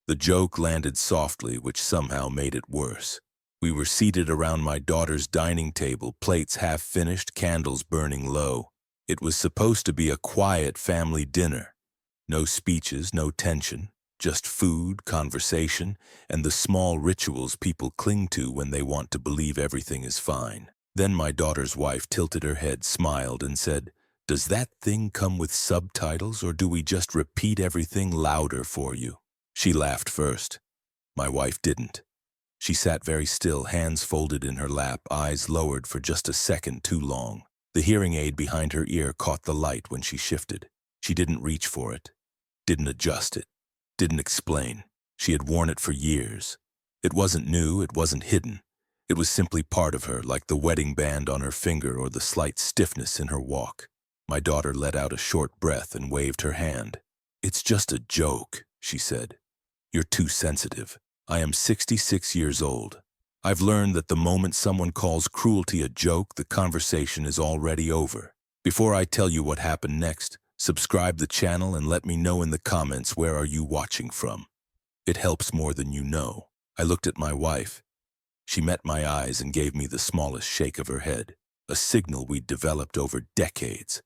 The joke landed softly, which somehow made it worse. We were seated around my daughter's dining table, plates half finished, candles burning low. It was supposed to be a quiet family dinner. No speeches, no tension, just food, conversation, and the small rituals people cling to when they want to believe everything is fine. Then my daughter's wife tilted her head, smiled, and said, "Does that thing come with subtitles, or do we just repeat everything louder for you?" She laughed first. My wife didn't. She sat very still, hands folded in her lap, eyes lowered for just a second too long. The hearing aid behind her ear caught the light when she shifted. She didn't reach for it, didn't adjust it, didn't explain. She had worn it for years. It wasn't new, it wasn't hidden. It was simply part of her, like the wedding band on her finger or the slight stiffness in her walk. My daughter let out a short breath and waved her hand. "It's just a joke," she said. "You're too sensitive. I am 66 years old. I've learned that the moment someone calls cruelty a joke, the conversation is already over. Before I tell you what happened next, subscribe the channel and let me know in the comments where are you watching from. It helps more than you know." I looked at my wife. She met my eyes and gave me the smallest shake of her head, a signal we'd developed over decades.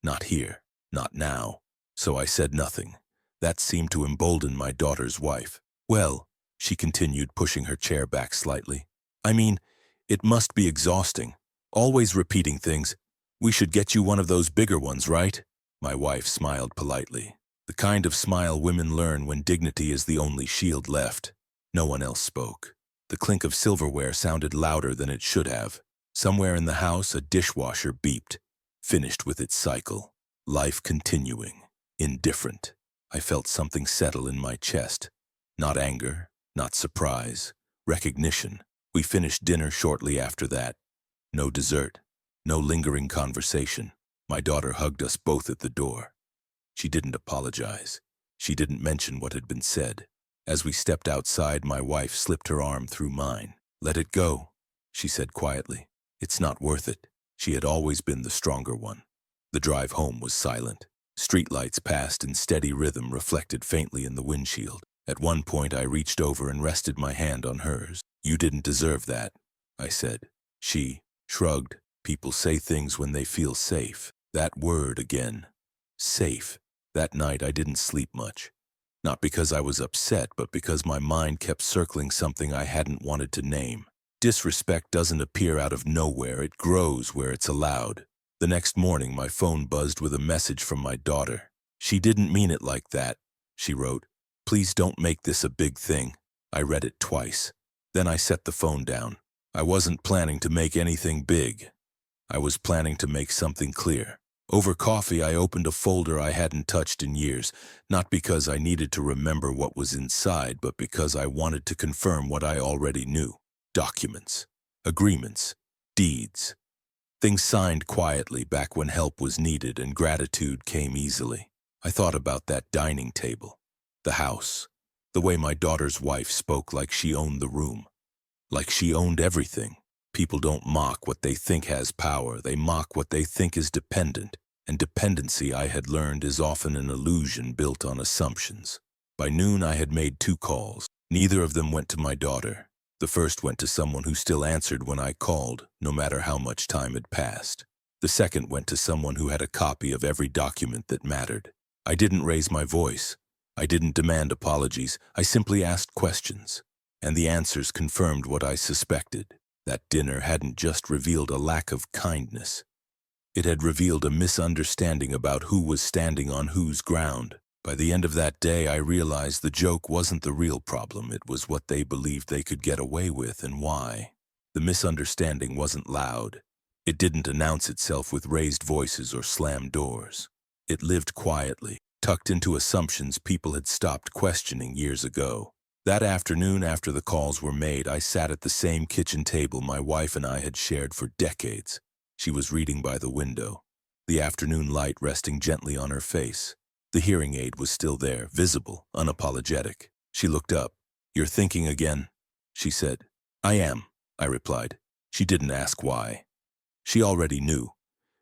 Not here, not now. So I said nothing. That seemed to embolden my daughter's wife. "Well," she continued, pushing her chair back slightly, "I mean, it must be exhausting. Always repeating things. We should get you one of those bigger ones, right?" My wife smiled politely. The kind of smile women learn when dignity is the only shield left. No one else spoke. The clink of silverware sounded louder than it should have. Somewhere in the house, a dishwasher beeped, finished with its cycle. Life continuing, indifferent. I felt something settle in my chest. Not anger, not surprise, recognition. We finished dinner shortly after that. No dessert, no lingering conversation. My daughter hugged us both at the door. She didn't apologize. She didn't mention what had been said. As we stepped outside, my wife slipped her arm through mine. "Let it go," she said quietly. "It's not worth it." She had always been the stronger one. The drive home was silent. Streetlights passed in steady rhythm, reflected faintly in the windshield. At one point, I reached over and rested my hand on hers. "You didn't deserve that," I said. She shrugged. People say things when they feel safe. That word again. Safe. That night, I didn't sleep much. Not because I was upset, but because my mind kept circling something I hadn't wanted to name. Disrespect doesn't appear out of nowhere, it grows where it's allowed. The next morning, my phone buzzed with a message from my daughter. "She didn't mean it like that," she wrote. "Please don't make this a big thing." I read it twice. Then I set the phone down. I wasn't planning to make anything big. I was planning to make something clear. Over coffee, I opened a folder I hadn't touched in years, not because I needed to remember what was inside, but because I wanted to confirm what I already knew. Documents, agreements, deeds. Things signed quietly back when help was needed and gratitude came easily. I thought about that dining table, the house, the way my daughter's wife spoke like she owned the room, like she owned everything. People don't mock what they think has power, they mock what they think is dependent, and dependency, I had learned, is often an illusion built on assumptions. By noon, I had made 2 calls. Neither of them went to my daughter. The first went to someone who still answered when I called, no matter how much time had passed. The second went to someone who had a copy of every document that mattered. I didn't raise my voice. I didn't demand apologies. I simply asked questions. And the answers confirmed what I suspected. That dinner hadn't just revealed a lack of kindness. It had revealed a misunderstanding about who was standing on whose ground. By the end of that day, I realized the joke wasn't the real problem. It was what they believed they could get away with and why. The misunderstanding wasn't loud. It didn't announce itself with raised voices or slammed doors. It lived quietly, tucked into assumptions people had stopped questioning years ago. That afternoon, after the calls were made, I sat at the same kitchen table my wife and I had shared for decades. She was reading by the window, the afternoon light resting gently on her face. The hearing aid was still there, visible, unapologetic. She looked up. "You're thinking again?" she said. "I am," I replied. She didn't ask why. She already knew.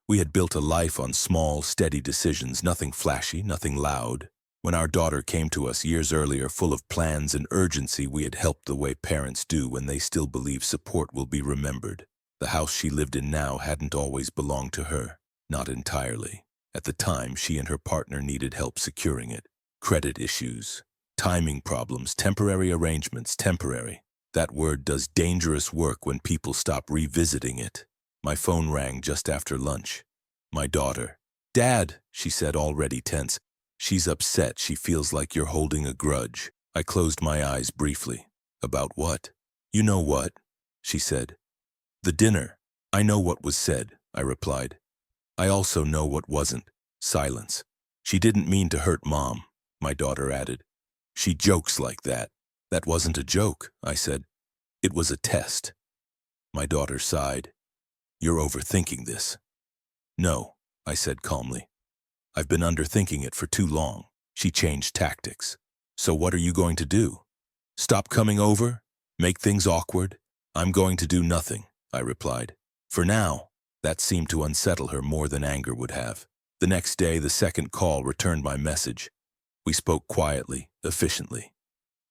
We had built a life on small, steady decisions, nothing flashy, nothing loud. When our daughter came to us years earlier full of plans and urgency, we had helped the way parents do when they still believe support will be remembered. The house she lived in now hadn't always belonged to her, not entirely. At the time, she and her partner needed help securing it. Credit issues, timing problems, temporary arrangements, temporary. That word does dangerous work when people stop revisiting it. My phone rang just after lunch. My daughter. "Dad," she said, already tense. "She's upset. She feels like you're holding a grudge." I closed my eyes briefly. "About what?" "You know what," she said. "The dinner." "I know what was said," I replied. "I also know what wasn't." Silence. "She didn't mean to hurt Mom," my daughter added. "She jokes like that." "That wasn't a joke," I said. "It was a test." My daughter sighed. "You're overthinking this." "No," I said calmly. "I've been underthinking it for too long." She changed tactics. "So what are you going to do? Stop coming over? Make things awkward?" "I'm going to do nothing," I replied. For now, that seemed to unsettle her more than anger would have. The next day, the second call returned my message. We spoke quietly, efficiently.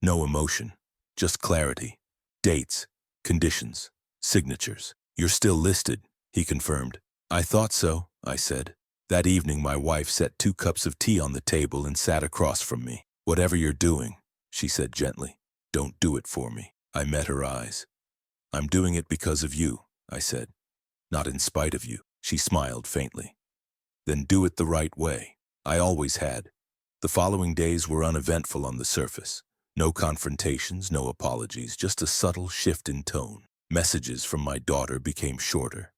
No emotion, just clarity. Dates, conditions, signatures. "You're still listed," he confirmed. "I thought so," I said. That evening, my wife set 2 cups of tea on the table and sat across from me. "Whatever you're doing," she said gently, "don't do it for me." I met her eyes. "I'm doing it because of you," I said. "Not in spite of you." She smiled faintly. "Then do it the right way." I always had. The following days were uneventful on the surface. No confrontations, no apologies, just a subtle shift in tone. Messages from my daughter became shorter,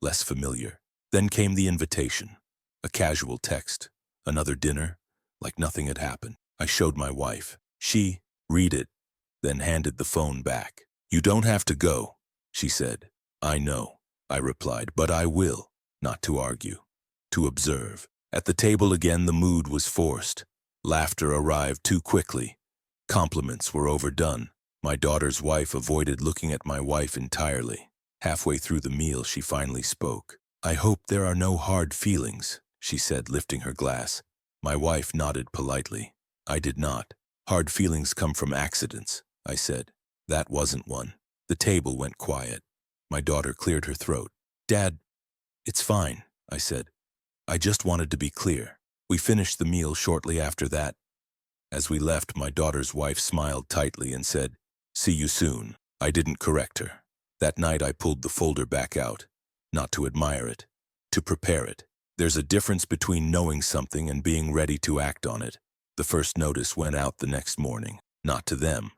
less familiar. Then came the invitation. A casual text. Another dinner, like nothing had happened. I showed my wife. She, read it, then handed the phone back. "You don't have to go," she said. "I know," I replied, "but I will." Not to argue, to observe. At the table again, the mood was forced. Laughter arrived too quickly. Compliments were overdone. My daughter's wife avoided looking at my wife entirely. Halfway through the meal, she finally spoke. "I hope there are no hard feelings," she said, lifting her glass. My wife nodded politely. I did not. "Hard feelings come from accidents," I said. That wasn't one. The table went quiet. My daughter cleared her throat. "Dad, it's fine," I said. "I just wanted to be clear." We finished the meal shortly after that. As we left, my daughter's wife smiled tightly and said, "See you soon." I didn't correct her. That night I pulled the folder back out, not to admire it, to prepare it. There's a difference between knowing something and being ready to act on it. The first notice went out the next morning, not to them,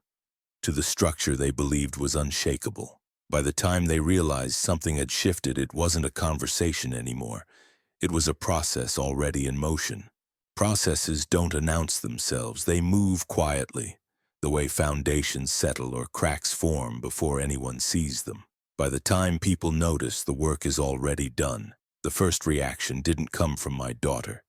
to the structure they believed was unshakable. By the time they realized something had shifted, it wasn't a conversation anymore. It was a process already in motion. Processes don't announce themselves, they move quietly, the way foundations settle or cracks form before anyone sees them. By the time people notice, the work is already done. The first reaction didn't come from my daughter.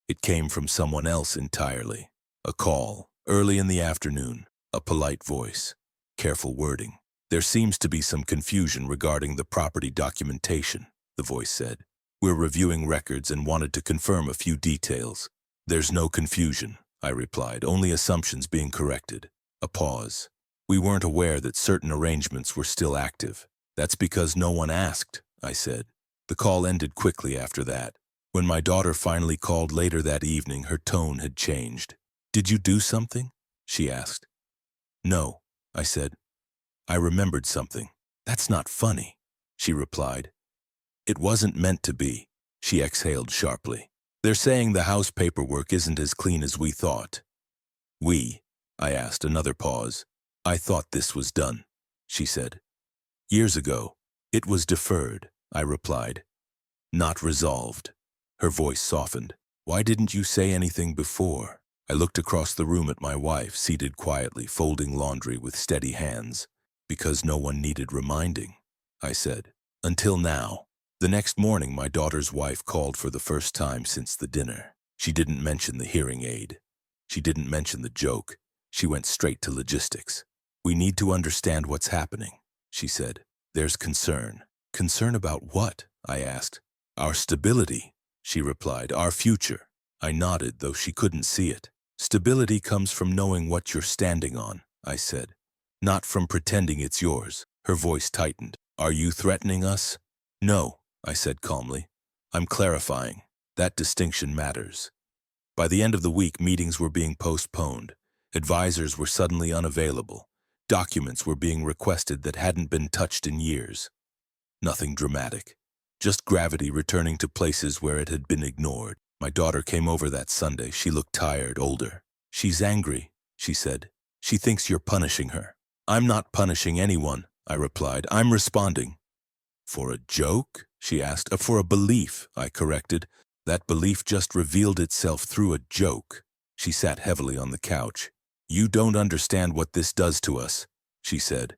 It came from someone else entirely. A call, early in the afternoon, a polite voice, careful wording. "There seems to be some confusion regarding the property documentation," the voice said. "We're reviewing records and wanted to confirm a few details." "There's no confusion," I replied, "only assumptions being corrected." A pause. "We weren't aware that certain arrangements were still active." "That's because no one asked," I said. The call ended quickly after that. When my daughter finally called later that evening, her tone had changed. "Did you do something?" she asked. "No," I said. "I remembered something." "That's not funny," she replied. "It wasn't meant to be." She exhaled sharply. "They're saying the house paperwork isn't as clean as we thought." "We?" I asked, another pause. "I thought this was done," she said. "Years ago. It was deferred," I replied. "Not resolved." Her voice softened. "Why didn't you say anything before?" I looked across the room at my wife, seated quietly, folding laundry with steady hands. "Because no one needed reminding," I said. "Until now." The next morning, my daughter's wife called for the first time since the dinner. She didn't mention the hearing aid. She didn't mention the joke. She went straight to logistics. "We need to understand what's happening," she said. "There's concern." "Concern about what?" I asked. "Our stability," she replied. "Our future." I nodded, though she couldn't see it. Stability comes from knowing what you're standing on, I said. Not from pretending it's yours. Her voice tightened. Are you threatening us? No, I said calmly. I'm clarifying. That distinction matters. By the end of the week, meetings were being postponed. Advisors were suddenly unavailable. Documents were being requested that hadn't been touched in years. Nothing dramatic. Just gravity returning to places where it had been ignored. My daughter came over that Sunday. She looked tired, older. She's angry, she said. She thinks you're punishing her. I'm not punishing anyone, I replied. I'm responding. For a joke? She asked. For a belief, I corrected. That belief just revealed itself through a joke. She sat heavily on the couch. You don't understand what this does to us, she said.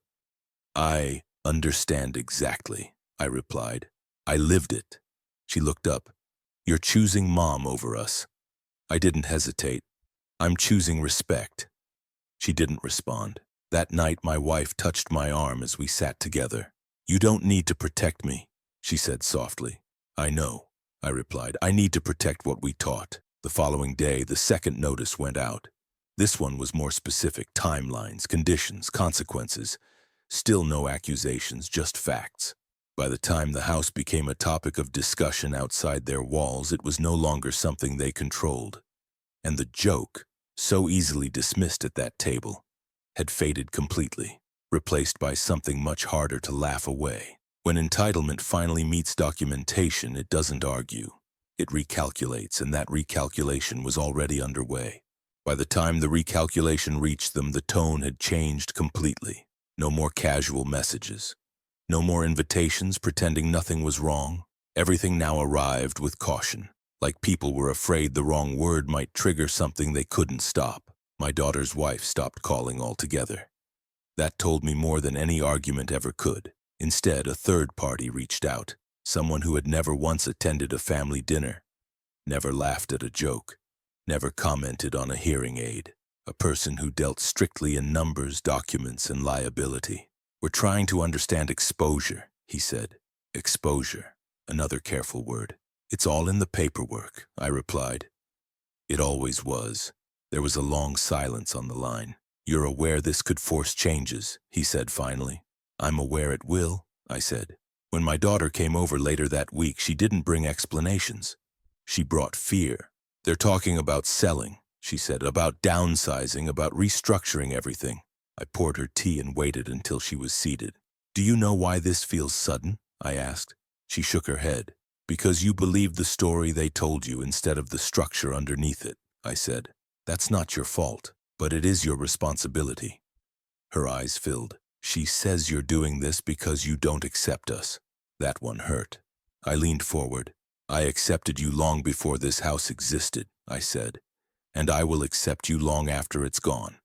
I understand exactly, I replied. I lived it. She looked up. You're choosing Mom over us. I didn't hesitate. I'm choosing respect. She didn't respond. That night, my wife touched my arm as we sat together. You don't need to protect me, she said softly. I know, I replied. I need to protect what we taught. The following day, the second notice went out. This one was more specific: timelines, conditions, consequences. Still no accusations, just facts. By the time the house became a topic of discussion outside their walls, it was no longer something they controlled. And the joke, so easily dismissed at that table, had faded completely, replaced by something much harder to laugh away. When entitlement finally meets documentation, it doesn't argue. It recalculates, and that recalculation was already underway. By the time the recalculation reached them, the tone had changed completely. No more casual messages. No more invitations pretending nothing was wrong. Everything now arrived with caution, like people were afraid the wrong word might trigger something they couldn't stop. My daughter's wife stopped calling altogether. That told me more than any argument ever could. Instead, a third party reached out, someone who had never once attended a family dinner, never laughed at a joke, never commented on a hearing aid, a person who dealt strictly in numbers, documents, and liability. We're trying to understand exposure, he said. Exposure, another careful word. It's all in the paperwork, I replied. It always was. There was a long silence on the line. You're aware this could force changes, he said finally. I'm aware it will, I said. When my daughter came over later that week, she didn't bring explanations. She brought fear. They're talking about selling, she said, about downsizing, about restructuring everything. I poured her tea and waited until she was seated. Do you know why this feels sudden? I asked. She shook her head. Because you believed the story they told you instead of the structure underneath it, I said. That's not your fault, but it is your responsibility. Her eyes filled. She says you're doing this because you don't accept us. That one hurt. I leaned forward. I accepted you long before this house existed, I said, and I will accept you long after it's gone.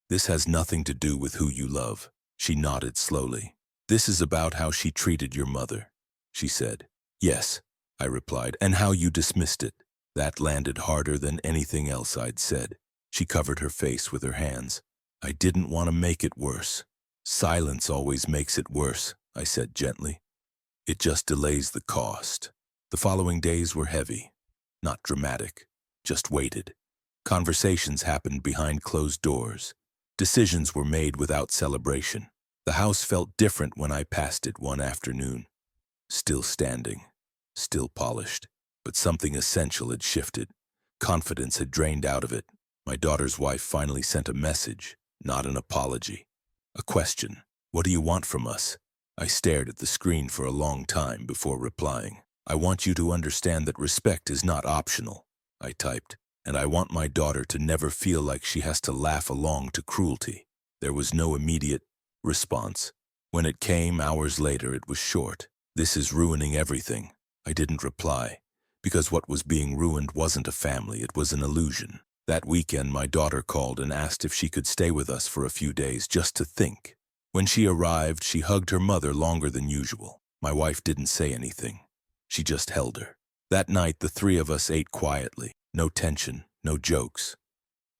This has nothing to do with who you love. She nodded slowly. This is about how she treated your mother, she said. Yes, I replied, and how you dismissed it. That landed harder than anything else I'd said. She covered her face with her hands. I didn't want to make it worse. Silence always makes it worse, I said gently. It just delays the cost. The following days were heavy, not dramatic, just weighted. Conversations happened behind closed doors. Decisions were made without celebration. The house felt different when I passed it one afternoon. Still standing, still polished, but something essential had shifted. Confidence had drained out of it. My daughter's wife finally sent a message, not an apology. A question. What do you want from us? I stared at the screen for a long time before replying. I want you to understand that respect is not optional, I typed, and I want my daughter to never feel like she has to laugh along to cruelty. There was no immediate response. When it came hours later, it was short. This is ruining everything. I didn't reply, because what was being ruined wasn't a family, it was an illusion. That weekend, my daughter called and asked if she could stay with us for a few days just to think. When she arrived, she hugged her mother longer than usual. My wife didn't say anything. She just held her. That night, the three of us ate quietly. No tension, no jokes,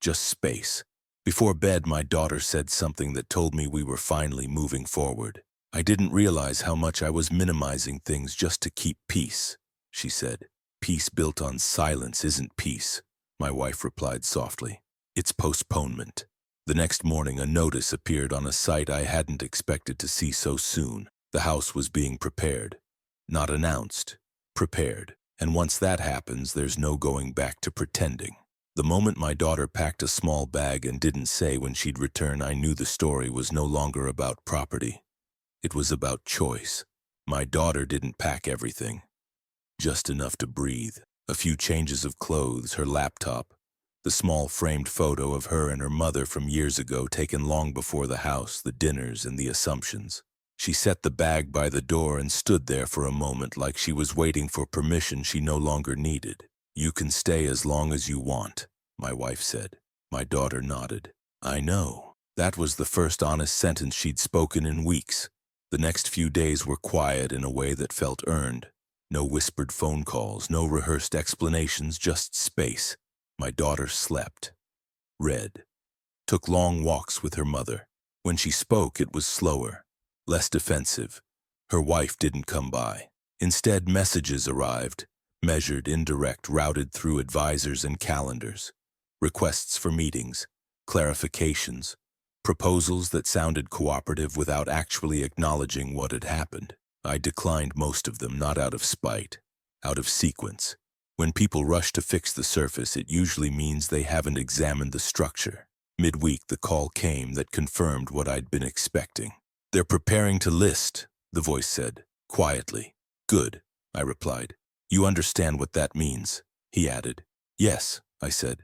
just space. Before bed, my daughter said something that told me we were finally moving forward. I didn't realize how much I was minimizing things just to keep peace, she said. Peace built on silence isn't peace, my wife replied softly. It's postponement. The next morning, a notice appeared on a site I hadn't expected to see so soon. The house was being prepared. Not announced, prepared. And once that happens, there's no going back to pretending. The moment my daughter packed a small bag and didn't say when she'd return, I knew the story was no longer about property. It was about choice. My daughter didn't pack everything. Just enough to breathe. A few changes of clothes, her laptop, the small framed photo of her and her mother from years ago taken long before the house, the dinners and the assumptions. She set the bag by the door and stood there for a moment like she was waiting for permission she no longer needed. "You can stay as long as you want," my wife said. My daughter nodded. "I know." That was the first honest sentence she'd spoken in weeks. The next few days were quiet in a way that felt earned. No whispered phone calls, no rehearsed explanations, just space. My daughter slept, read, took long walks with her mother. When she spoke, it was slower, less defensive. Her wife didn't come by. Instead, messages arrived, measured, indirect, routed through advisors and calendars. Requests for meetings, clarifications, proposals that sounded cooperative without actually acknowledging what had happened. I declined most of them, not out of spite, out of sequence. When people rush to fix the surface, it usually means they haven't examined the structure. Midweek, the call came that confirmed what I'd been expecting. "They're preparing to list," the voice said, quietly. "Good," I replied. "You understand what that means?" he added. "Yes," I said.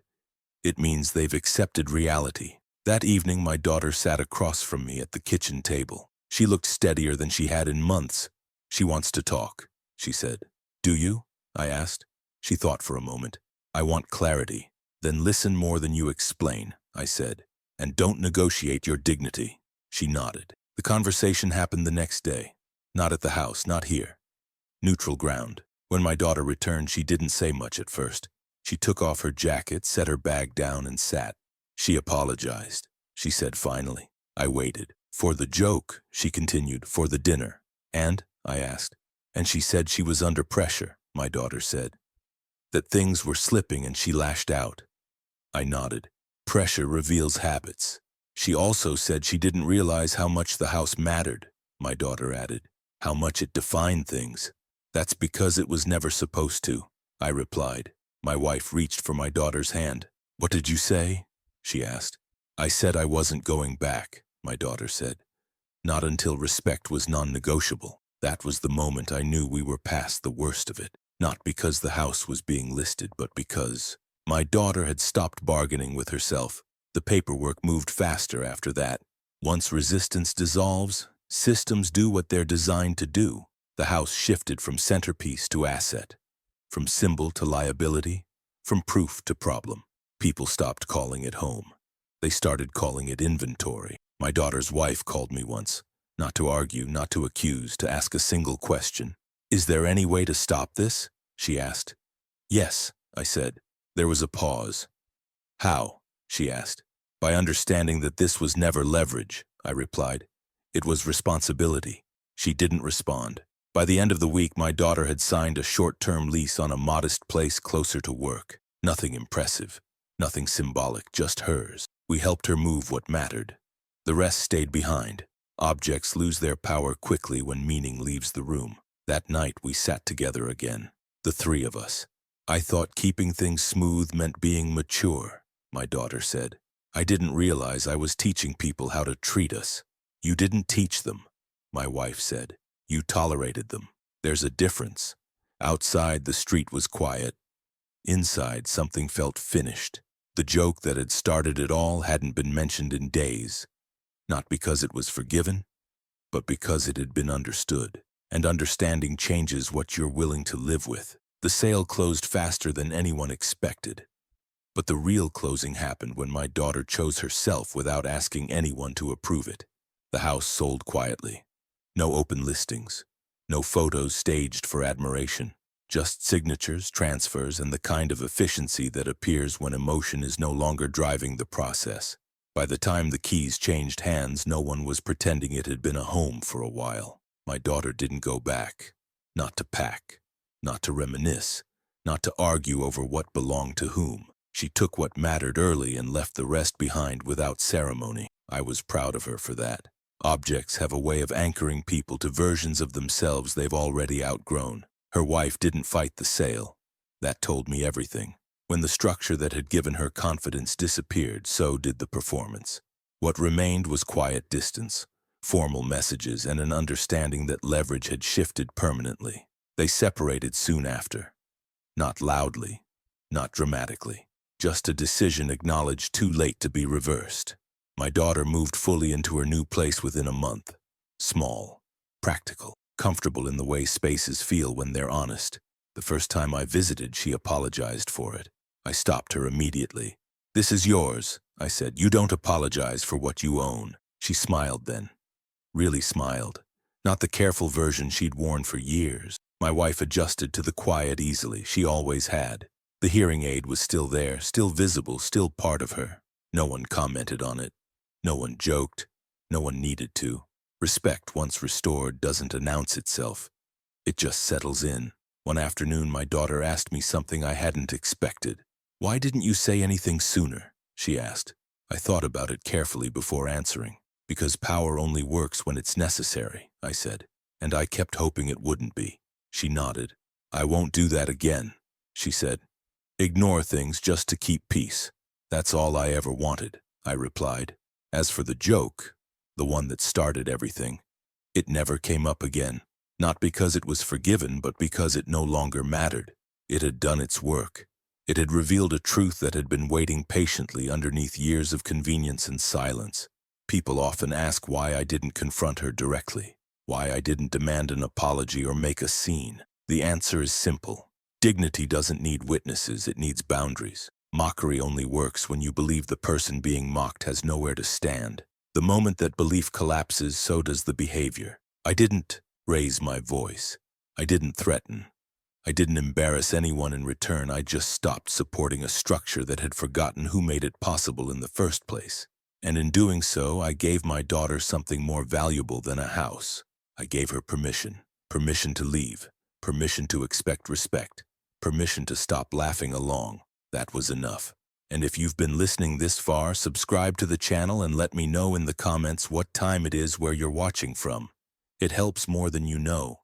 "It means they've accepted reality." That evening, my daughter sat across from me at the kitchen table. She looked steadier than she had in months. "She wants to talk," she said. "Do you?" I asked. She thought for a moment. "I want clarity." "Then listen more than you explain," I said. "And don't negotiate your dignity." She nodded. The conversation happened the next day. Not at the house, not here. Neutral ground. When my daughter returned, she didn't say much at first. She took off her jacket, set her bag down, and sat. "She apologized," she said finally. I waited. "For the joke," she continued, "for the dinner." "And?" I asked. "And she said she was under pressure," my daughter said. "That things were slipping and she lashed out." I nodded. "Pressure reveals habits." "She also said she didn't realize how much the house mattered," my daughter added. "How much it defined things." "That's because it was never supposed to," I replied. My wife reached for my daughter's hand. "What did you say?" she asked. "I said I wasn't going back," my daughter said. "Not until respect was non-negotiable." That was the moment I knew we were past the worst of it. Not because the house was being listed, but because my daughter had stopped bargaining with herself. The paperwork moved faster after that. Once resistance dissolves, systems do what they're designed to do. The house shifted from centerpiece to asset, from symbol to liability, from proof to problem. People stopped calling it home. They started calling it inventory. My daughter's wife called me once, not to argue, not to accuse, to ask a single question. "Is there any way to stop this?" she asked. "Yes," I said. There was a pause. "How?" she asked. "By understanding that this was never leverage," I replied. "It was responsibility." She didn't respond. By the end of the week, my daughter had signed a short-term lease on a modest place closer to work. Nothing impressive, nothing symbolic, just hers. We helped her move what mattered. The rest stayed behind. Objects lose their power quickly when meaning leaves the room. That night, we sat together again, the three of us. "I thought keeping things smooth meant being mature," my daughter said. "I didn't realize I was teaching people how to treat us." "You didn't teach them," my wife said. "You tolerated them. There's a difference." Outside, the street was quiet. Inside, something felt finished. The joke that had started it all hadn't been mentioned in days. Not because it was forgiven, but because it had been understood. And understanding changes what you're willing to live with. The sale closed faster than anyone expected. But the real closing happened when my daughter chose herself without asking anyone to approve it. The house sold quietly. No open listings. No photos staged for admiration. Just signatures, transfers, and the kind of efficiency that appears when emotion is no longer driving the process. By the time the keys changed hands, no one was pretending it had been a home for a while. My daughter didn't go back. Not to pack. Not to reminisce. Not to argue over what belonged to whom. She took what mattered early and left the rest behind without ceremony. I was proud of her for that. Objects have a way of anchoring people to versions of themselves they've already outgrown. Her wife didn't fight the sale. That told me everything. When the structure that had given her confidence disappeared, so did the performance. What remained was quiet distance, formal messages, and an understanding that leverage had shifted permanently. They separated soon after. Not loudly, not dramatically. Just a decision acknowledged too late to be reversed. My daughter moved fully into her new place within a month. Small, practical, comfortable in the way spaces feel when they're honest. The first time I visited, she apologized for it. I stopped her immediately. "This is yours," I said. "You don't apologize for what you own." She smiled then. Really smiled. Not the careful version she'd worn for years. My wife adjusted to the quiet easily. She always had. The hearing aid was still there, still visible, still part of her. No one commented on it. No one joked. No one needed to. Respect, once restored, doesn't announce itself. It just settles in. One afternoon, my daughter asked me something I hadn't expected. "Why didn't you say anything sooner?" she asked. I thought about it carefully before answering. "Because power only works when it's necessary," I said. And I kept hoping it wouldn't be. She nodded. "I won't do that again," she said. "Ignore things just to keep peace. That's all I ever wanted," I replied. As for the joke, the one that started everything, it never came up again. Not because it was forgiven, but because it no longer mattered. It had done its work. It had revealed a truth that had been waiting patiently underneath years of convenience and silence. People often ask why I didn't confront her directly, why I didn't demand an apology or make a scene. The answer is simple. Dignity doesn't need witnesses, it needs boundaries. Mockery only works when you believe the person being mocked has nowhere to stand. The moment that belief collapses, so does the behavior. I didn't raise my voice. I didn't threaten. I didn't embarrass anyone in return. I just stopped supporting a structure that had forgotten who made it possible in the first place. And in doing so, I gave my daughter something more valuable than a house. I gave her permission. Permission to leave. Permission to expect respect. Permission to stop laughing along. That was enough. And if you've been listening this far, subscribe to the channel and let me know in the comments what time it is where you're watching from. It helps more than you know.